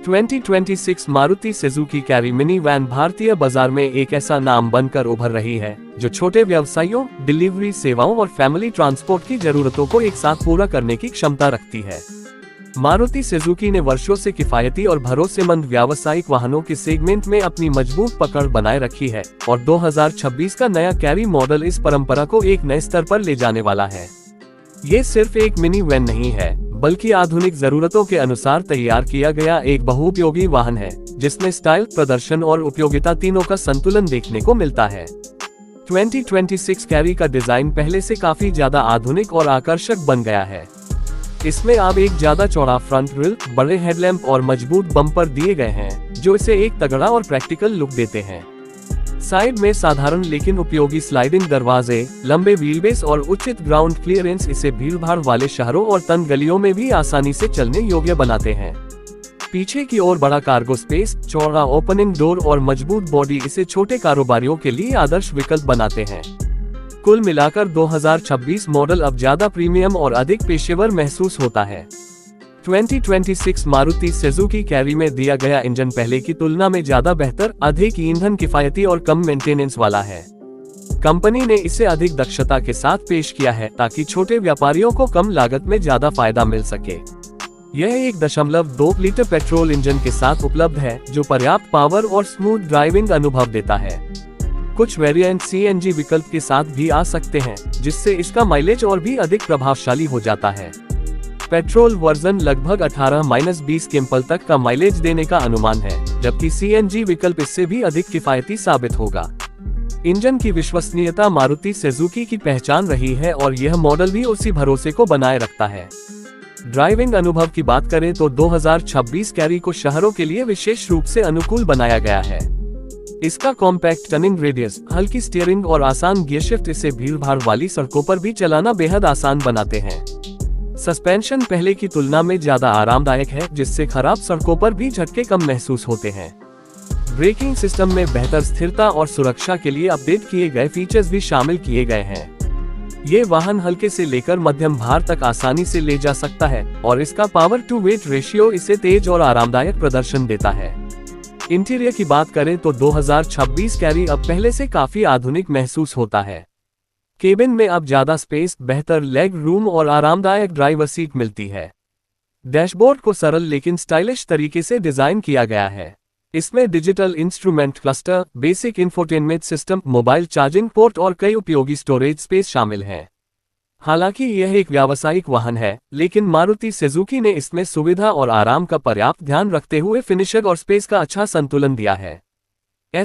2026 Maruti Suzuki Carry mini van भारतीय बाजार में एक ऐसा नाम बनकर उभर रही है जो छोटे व्यवसायियों, डिलीवरी सेवाओं और फैमिली ट्रांसपोर्ट की जरूरतों को एक साथ पूरा करने की क्षमता रखती है। मारुति सुजुकी ने वर्षों से किफायती और भरोसेमंद व्यावसायिक वाहनों के सेगमेंट में अपनी मजबूत पकड़ बनाए रखी है और 2026 का नया कैरी मॉडल इस परंपरा को एक नए स्तर पर ले जाने वाला है। ये सिर्फ एक मिनी वैन नहीं है, बल्कि आधुनिक जरूरतों के अनुसार तैयार किया गया एक बहुउपयोगी वाहन है, जिसमें स्टाइल, प्रदर्शन और उपयोगिता तीनों का संतुलन देखने को मिलता है। 2026 कैरी का डिजाइन पहले से काफी ज्यादा आधुनिक और आकर्षक बन गया है। इसमें अब एक ज्यादा चौड़ा फ्रंट ग्रिल, बड़े हेडलैम्प और मजबूत बम्पर दिए गए हैं, जो इसे एक तगड़ा और प्रैक्टिकल लुक देते हैं। साइड में साधारण लेकिन उपयोगी स्लाइडिंग दरवाजे, लंबे व्हीलबेस और उचित ग्राउंड क्लियरेंस इसे भीड़भाड़ वाले शहरों और तंग गलियों में भी आसानी से चलने योग्य बनाते हैं। पीछे की ओर बड़ा कार्गो स्पेस, चौड़ा ओपनिंग डोर और मजबूत बॉडी इसे छोटे कारोबारियों के लिए आदर्श विकल्प बनाते हैं। कुल मिलाकर 2026 मॉडल अब ज्यादा प्रीमियम और अधिक पेशेवर महसूस होता है। 2026 मारुति सुजुकी कैरी में दिया गया इंजन पहले की तुलना में ज्यादा बेहतर, अधिक ईंधन किफायती और कम मेंटेनेंस वाला है। कंपनी ने इसे अधिक दक्षता के साथ पेश किया है ताकि छोटे व्यापारियों को कम लागत में ज्यादा फायदा मिल सके। यह 1.2 लीटर पेट्रोल इंजन के साथ उपलब्ध है, जो पर्याप्त पावर और स्मूथ ड्राइविंग अनुभव देता है। कुछ वेरिएंट CNG विकल्प के साथ भी आ सकते हैं, जिससे इसका माइलेज और भी अधिक प्रभावशाली हो जाता है। पेट्रोल वर्जन लगभग 18-20 किम्पल तक का माइलेज देने का अनुमान है, जबकि CNG विकल्प इससे भी अधिक किफायती साबित होगा। इंजन की विश्वसनीयता मारुति सुजुकी की पहचान रही है और यह मॉडल भी उसी भरोसे को बनाए रखता है। ड्राइविंग अनुभव की बात करें तो 2026 कैरी को शहरों के लिए विशेष रूप से अनुकूल बनाया गया है। इसका कॉम्पैक्ट टर्निंग रेडियस, हल्की स्टीयरिंग और आसान गियर शिफ्ट इसे भीड़भाड़ वाली सड़कों पर भी चलाना बेहद आसान बनाते हैं। सस्पेंशन पहले की तुलना में ज्यादा आरामदायक है, जिससे खराब सड़कों पर भी झटके कम महसूस होते हैं। ब्रेकिंग सिस्टम में बेहतर स्थिरता और सुरक्षा के लिए अपडेट किए गए फीचर्स भी शामिल किए गए हैं। ये वाहन हल्के से लेकर मध्यम भार तक आसानी से ले जा सकता है और इसका पावर टू वेट रेशियो इसे तेज और आरामदायक प्रदर्शन देता है। इंटीरियर की बात करें तो 2026 कैरी अब पहले से काफी आधुनिक महसूस होता है। केबिन में अब ज्यादा स्पेस, बेहतर लेग रूम और आरामदायक ड्राइवर सीट मिलती है। डैशबोर्ड को सरल लेकिन स्टाइलिश तरीके से डिजाइन किया गया है। इसमें digital instrument cluster, basic infotainment system, mobile charging port और कई उपयोगी स्टोरेज स्पेस शामिल हैं। हालांकि यह एक व्यावसायिक वाहन है, लेकिन मारुति सुजुकी ने इसमें सुविधा और आराम का पर्याप्त ध्यान रखते हुए फिनिशर और स्पेस का अच्छा संतुलन दिया है।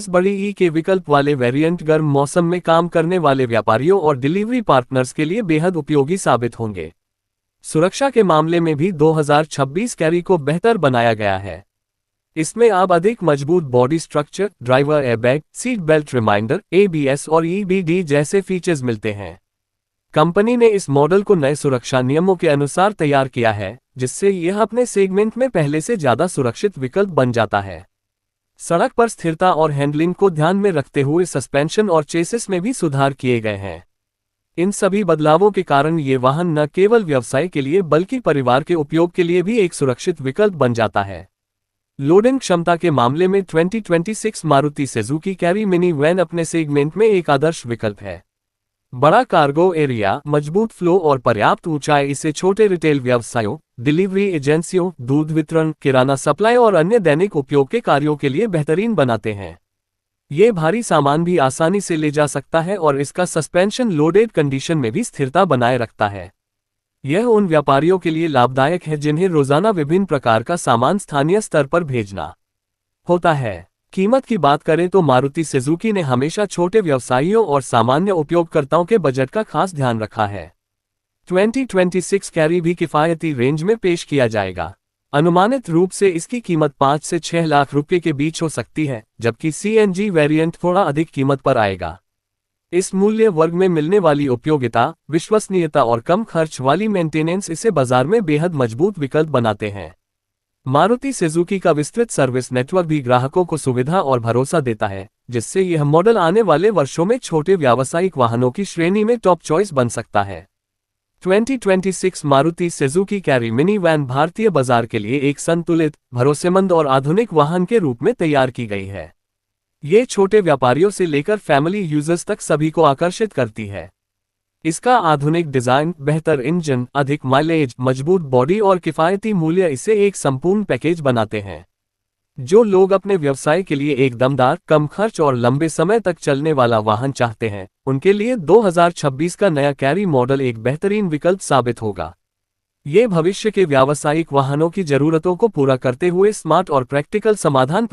बड़ी के विकल्प वाले वेरिएंट गर्म मौसम में काम करने वाले व्यापारियों और डिलीवरी पार्टनर्स के लिए बेहद उपयोगी साबित होंगे। सुरक्षा के मामले में भी 2026 कैरी को बेहतर बनाया गया है। इसमें अब अधिक मजबूत body structure, driver airbag, seat belt reminder, ABS और EBD जैसे फीचर्स मिलते हैं। कंपनी ने इस मॉडल को नए सुरक्षा नियमों के अनुसार तैयार किया है, जिससे यह अपने सेगमेंट में पहले से ज्यादा सुरक्षित विकल्प बन जाता है। सड़क पर स्थिरता और हैंडलिंग को ध्यान में रखते हुए सस्पेंशन और चेसिस में भी सुधार किए गए हैं। इन सभी बदलावों के कारण ये वाहन न केवल व्यवसाय के लिए बल्कि परिवार के उपयोग के लिए भी एक सुरक्षित विकल्प बन जाता है। लोडिंग क्षमता के मामले में 2026 Maruti Suzuki Carry mini van अपने सेगमेंट में एक आदर्श विकल्प है। बड़ा कार्गो एरिया, मजबूत फ्लो और पर्याप्त ऊंचाई इसे छोटे रिटेल व्यवसायों, डिलीवरी एजेंसियों, दूध वितरण, किराना सप्लाई और अन्य दैनिक उपयोग के कार्यों के लिए बेहतरीन बनाते हैं। ये भारी सामान भी आसानी से ले जा सकता है और इसका सस्पेंशन लोडेड कंडीशन में भी स्थिरता बनाए रखता है। यह उन व्यापारियों के लिए लाभदायक है जिन्हें रोजाना विभिन्न प्रकार का सामान स्थानीय स्तर पर भेजना होता है। कीमत की बात करें तो मारुति सुजुकी ने हमेशा छोटे व्यवसायियों और सामान्य उपयोगकर्ताओं के बजट का खास ध्यान रखा है। 2026 कैरी भी किफायती रेंज में पेश किया जाएगा। अनुमानित रूप से इसकी कीमत 5 से 6 लाख रुपए के बीच हो सकती है, जबकि CNG वेरिएंट थोड़ा अधिक कीमत पर आएगा। इस मूल्य वर्ग में मिलने वाली उपयोगिता, विश्वसनीयता और कम खर्च वाली मेंटेनेंस इसे बाजार में बेहद मजबूत विकल्प बनाते हैं। मारुति सुजुकी का विस्तृत सर्विस नेटवर्क भी ग्राहकों को सुविधा और भरोसा देता है, जिससे यह मॉडल आने वाले वर्षों में छोटे व्यावसायिक वाहनों की श्रेणी में टॉप चॉइस बन सकता है। 2026 Maruti Suzuki Carry mini van भारतीय बाजार के लिए एक संतुलित, भरोसेमंद और आधुनिक वाहन के रूप में तैयार की गई है। ये छोटे व्यापारियों से लेकर फैमिली यूजर्स तक सभी को आकर्षित करती है। इसका आधुनिक डिजाइन, बेहतर इंजन, अधिक माइलेज, मजबूत बॉडी और किफायती मूल्य इसे एक संपूर्ण पैकेज बनाते हैं। जो लोग अपने व्यवसाय के लिए एक दमदार, कम खर्च और लंबे समय तक चलने वाला वाहन चाहते हैं, उनके लिए 2026 का नया कैरी मॉडल एक बेहतरीन विकल्प साबित होगा। ये भविष्य के व्यावसायिक वाहनों की जरूरतों को पूरा करते हुए स्मार्ट और प्रैक्टिकल समाधान